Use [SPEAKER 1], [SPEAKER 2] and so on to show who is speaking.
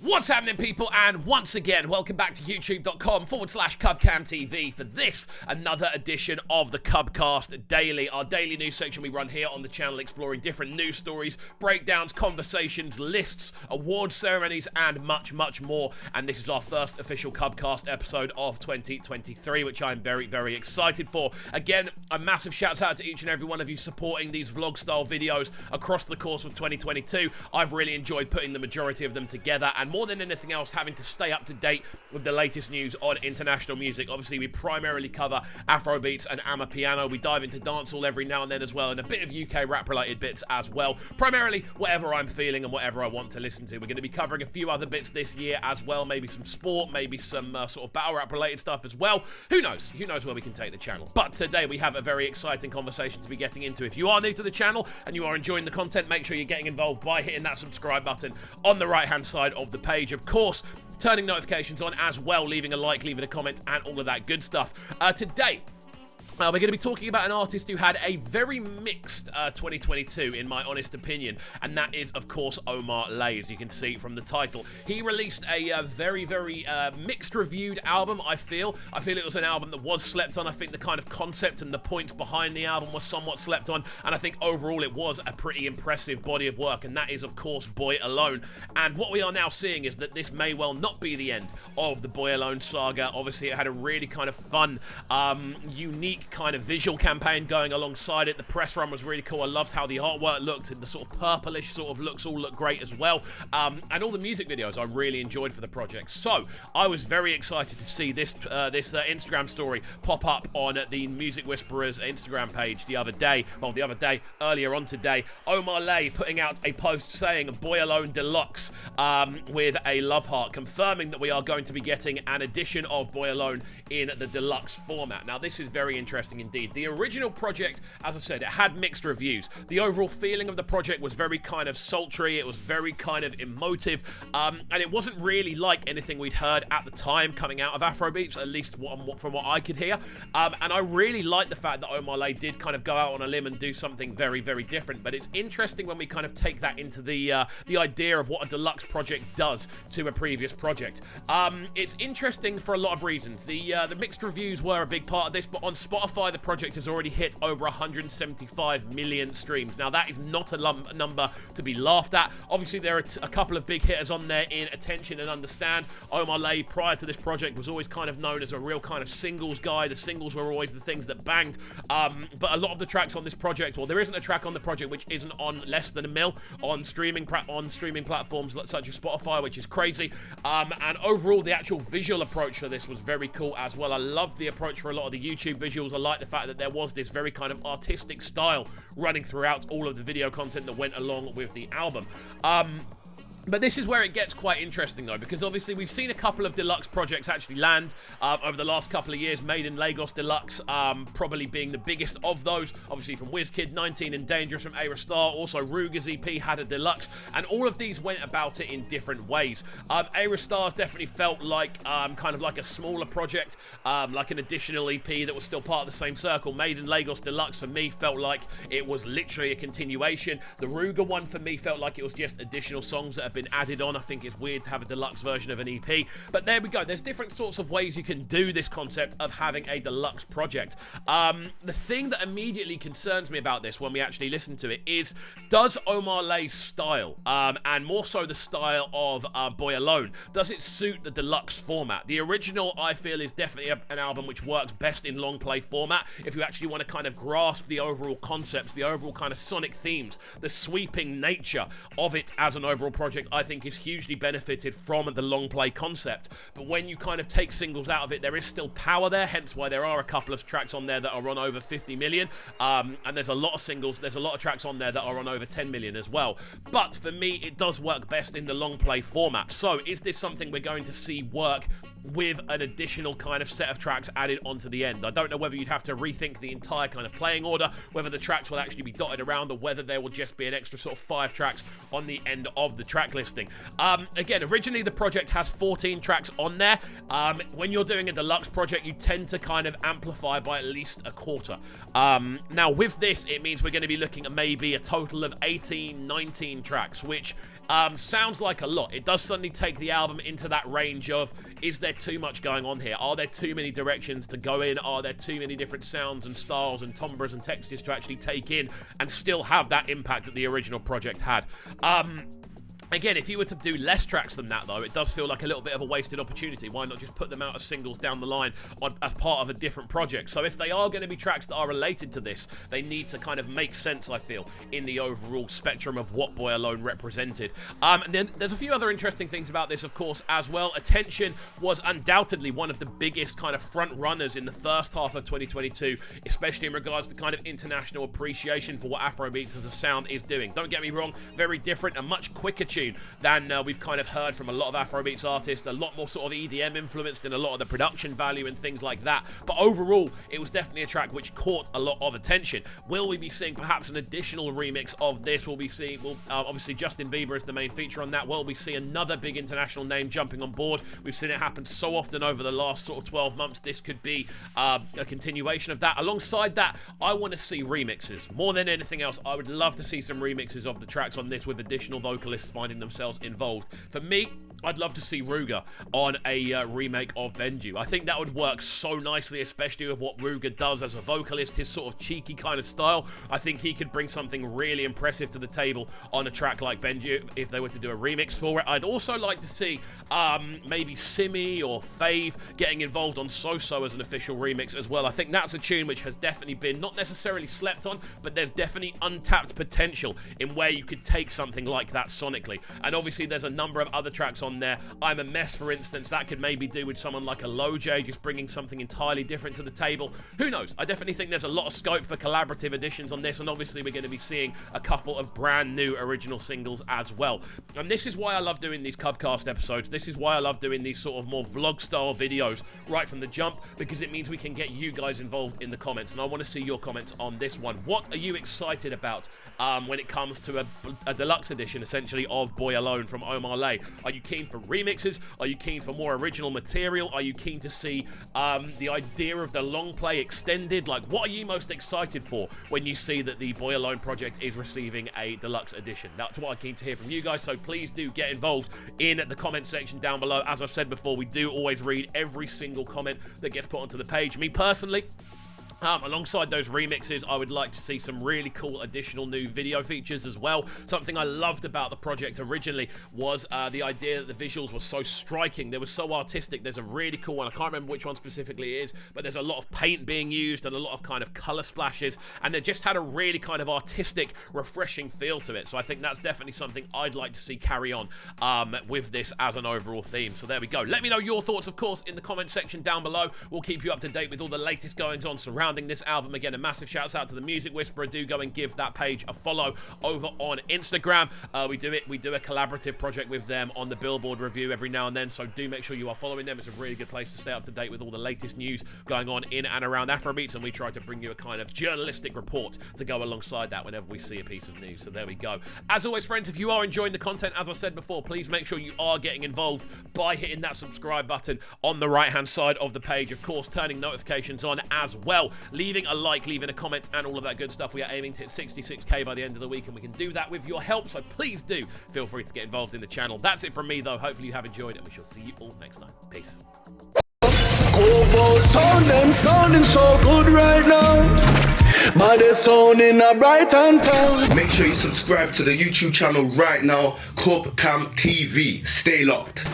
[SPEAKER 1] What's happening, people? And once again, welcome back to youtube.com/CubCamTV for this, another edition of the CubCast Daily, our daily news section we run here on the channel, exploring different news stories, breakdowns, conversations, lists, award ceremonies, and much, much more. And this is our first official CubCast episode of 2023, which I'm very, very excited for. Again, a massive shout out to each and every one of you supporting these vlog-style videos across the course of 2022. I've really enjoyed putting the majority of them together, and more than anything else, having to stay up to date with the latest news on international music. Obviously, we primarily cover Afrobeats and Amapiano. We dive into dancehall every now and then as well, and a bit of UK rap-related bits as well. Primarily, whatever I'm feeling and whatever I want to listen to. We're going to be covering a few other bits this year as well, maybe some sport, maybe some sort of battle rap-related stuff as well. Who knows? Who knows where we can take the channel? But today, we have a very exciting conversation to be getting into. If you are new to the channel and you are enjoying the content, make sure you're getting involved by hitting that subscribe button on the right-hand side of the page. Of course, turning notifications on as well, leaving a like, leaving a comment, and all of that good stuff. Today, we're going to be talking about an artist who had a very mixed 2022, in my honest opinion, and that is, of course, OMAH, as you can see from the title. He released a very, very mixed reviewed album, I feel. it was an album that was slept on. I think the kind of concept and the points behind the album was somewhat slept on, and I think overall it was a pretty impressive body of work, and that is, of course, Boy Alone. And what we are now seeing is that this may well not be the end of the Boy Alone saga. Obviously, it had a really kind of fun, unique kind of visual campaign going alongside it. The press run was really cool. I loved how the artwork looked, and the sort of purplish sort of looks all look great as well. And all the music videos I really enjoyed for the project. So I was very excited to see this Instagram story pop up on the Music Whisperers Instagram page earlier on today. OMAH putting out a post saying Boy Alone Deluxe with a love heart, confirming that we are going to be getting an edition of Boy Alone in the deluxe format. Now, this is very interesting indeed. The original project, as I said, it had mixed reviews. The overall feeling of the project was very kind of sultry, it was very kind of emotive, and it wasn't really like anything we'd heard at the time coming out of Afrobeats, at least from what I could hear. And I really like the fact that OMAH did kind of go out on a limb and do something very, very different. But it's interesting when we kind of take that into the idea of what a deluxe project does to a previous project. It's interesting for a lot of reasons. The mixed reviews were a big part of this, but on Spotify, the project has already hit over 175 million streams. Now, that is not a number to be laughed at. Obviously, there are a couple of big hitters on there in Attention and Understand. OMAH, prior to this project, was always kind of known as a real kind of singles guy. The singles were always the things that banged. But a lot of the tracks on this project, well, there isn't a track on the project which isn't on less than a mil on streaming platforms such as Spotify, which is crazy. And overall, the actual visual approach for this was very cool as well. I loved the approach for a lot of the YouTube visuals. I like the fact that there was this very kind of artistic style running throughout all of the video content that went along with the album. But this is where it gets quite interesting, though, because obviously we've seen a couple of deluxe projects actually land over the last couple of years. Made in Lagos Deluxe probably being the biggest of those, obviously from WizKid, 19 and Dangerous from A. Star. Also, Ruger's EP had a deluxe, and all of these went about it in different ways. A. Star's definitely felt like kind of like a smaller project, like an additional EP that was still part of the same circle. Made in Lagos Deluxe, for me, felt like it was literally a continuation. The Ruger one, for me, felt like it was just additional songs that have been added on. I think it's weird to have a deluxe version of an EP, but there we go. There's different sorts of ways you can do this concept of having a deluxe project. The thing that immediately concerns me about this when we actually listen to it is, does OMAH's style, and more so the style of Boy Alone, does it suit the deluxe format? The original, I feel, is definitely an album which works best in long play format. If you actually want to kind of grasp the overall concepts, the overall kind of sonic themes, the sweeping nature of it as an overall project, I think is hugely benefited from the long play concept. But when you kind of take singles out of it, there is still power there, hence why there are a couple of tracks on there that are on over 50 million, and there's a lot of singles, there's a lot of tracks on there that are on over 10 million as well. But for me, it does work best in the long play format. So is this something we're going to see work with an additional kind of set of tracks added onto the end? I don't know whether you'd have to rethink the entire kind of playing order, whether the tracks will actually be dotted around, or whether there will just be an extra sort of 5 tracks on the end of the track listing. Again, originally the project has 14 tracks on there. When you're doing a deluxe project, you tend to kind of amplify by at least a quarter. Now with this, it means we're going to be looking at maybe a total of 18, 19 tracks, which sounds like a lot. It does suddenly take the album into that range of, is there too much going on here? Are there too many directions to go in? Are there too many different sounds and styles and timbres and textures to actually take in and still have that impact that the original project had? Again, if you were to do less tracks than that, though, it does feel like a little bit of a wasted opportunity. Why not just put them out as singles down the line as part of a different project? So if they are going to be tracks that are related to this, they need to kind of make sense, I feel, in the overall spectrum of what Boy Alone represented. And then there's a few other interesting things about this, of course, as well. Attention was undoubtedly one of the biggest kind of front runners in the first half of 2022, especially in regards to kind of international appreciation for what Afrobeats as a sound is doing. Don't get me wrong, very different, a much quicker tune than we've kind of heard from a lot of Afrobeats artists, a lot more sort of EDM influenced in a lot of the production value and things like that. But overall, it was definitely a track which caught a lot of attention. Will we be seeing perhaps an additional remix of this? We'll be seeing, obviously Justin Bieber is the main feature on that. Will we see another big international name jumping on board? We've seen it happen so often over the last sort of 12 months. This could be a continuation of that. Alongside that, I want to see remixes. More than anything else, I would love to see some remixes of the tracks on this with additional vocalists finding themselves involved. For me, I'd love to see Ruger on a remake of Benju. I think that would work so nicely, especially with what Ruger does as a vocalist, his sort of cheeky kind of style. I think he could bring something really impressive to the table on a track like Benju if they were to do a remix for it. I'd also like to see maybe Simi or Fave getting involved on So-So as an official remix as well. I think that's a tune which has definitely been not necessarily slept on, but there's definitely untapped potential in where you could take something like that sonically. And obviously there's a number of other tracks on there. I'm a Mess, for instance, that could maybe do with someone like a Low J, just bringing something entirely different to the table. Who knows? I definitely think there's a lot of scope for collaborative additions on this, and obviously we're going to be seeing a couple of brand new original singles as well. And this is why I love doing these CubCast episodes. This is why I love doing these sort of more vlog style videos right from the jump, because it means we can get you guys involved in the comments, and I want to see your comments on this one. What are you excited about when it comes to a deluxe edition, essentially, of Boy Alone from OMAH? Are you keen for remixes? Are you keen for more original material? Are you keen to see the idea of the long play extended? Like, what are you most excited for when you see that the Boy Alone project is receiving a deluxe edition? That's what I'm keen to hear from you guys, so please do get involved in the comment section down below. As I've said before, we do always read every single comment that gets put onto the page. Me personally, alongside those remixes, I would like to see some really cool additional new video features as well. Something I loved about the project originally was the idea that the visuals were so striking. They were so artistic. There's a really cool one. I can't remember which one specifically it is, but there's a lot of paint being used and a lot of kind of color splashes, and they just had a really kind of artistic, refreshing feel to it. So I think that's definitely something I'd like to see carry on with this as an overall theme. So there we go. Let me know your thoughts, of course, in the comment section down below. We'll keep you up to date with all the latest goings on surrounding this album. Again, a massive shout out to the Music Whisperer. Do go and give that page a follow over on Instagram. We do a collaborative project with them on the Billboard review every now and then, so do make sure you are following them. It's a really good place to stay up to date with all the latest news going on in and around Afrobeats, and we try to bring you a kind of journalistic report to go alongside that whenever we see a piece of news. So there we go. As always, friends, if you are enjoying the content, as I said before, please make sure you are getting involved by hitting that subscribe button on the right hand side of the page. Of course, turning notifications on as well, leaving a like, leaving a comment, and all of that good stuff. We are aiming to hit 66k by the end of the week, and we can do that with your help, so please do feel free to get involved in the channel. That's it from me, though. Hopefully you have enjoyed, and we shall see you all next time. Peace.
[SPEAKER 2] Sounding so good right now. But they're sounding a bright and town.
[SPEAKER 3] Make sure you subscribe to the YouTube channel right now, CubCast TV. Stay locked.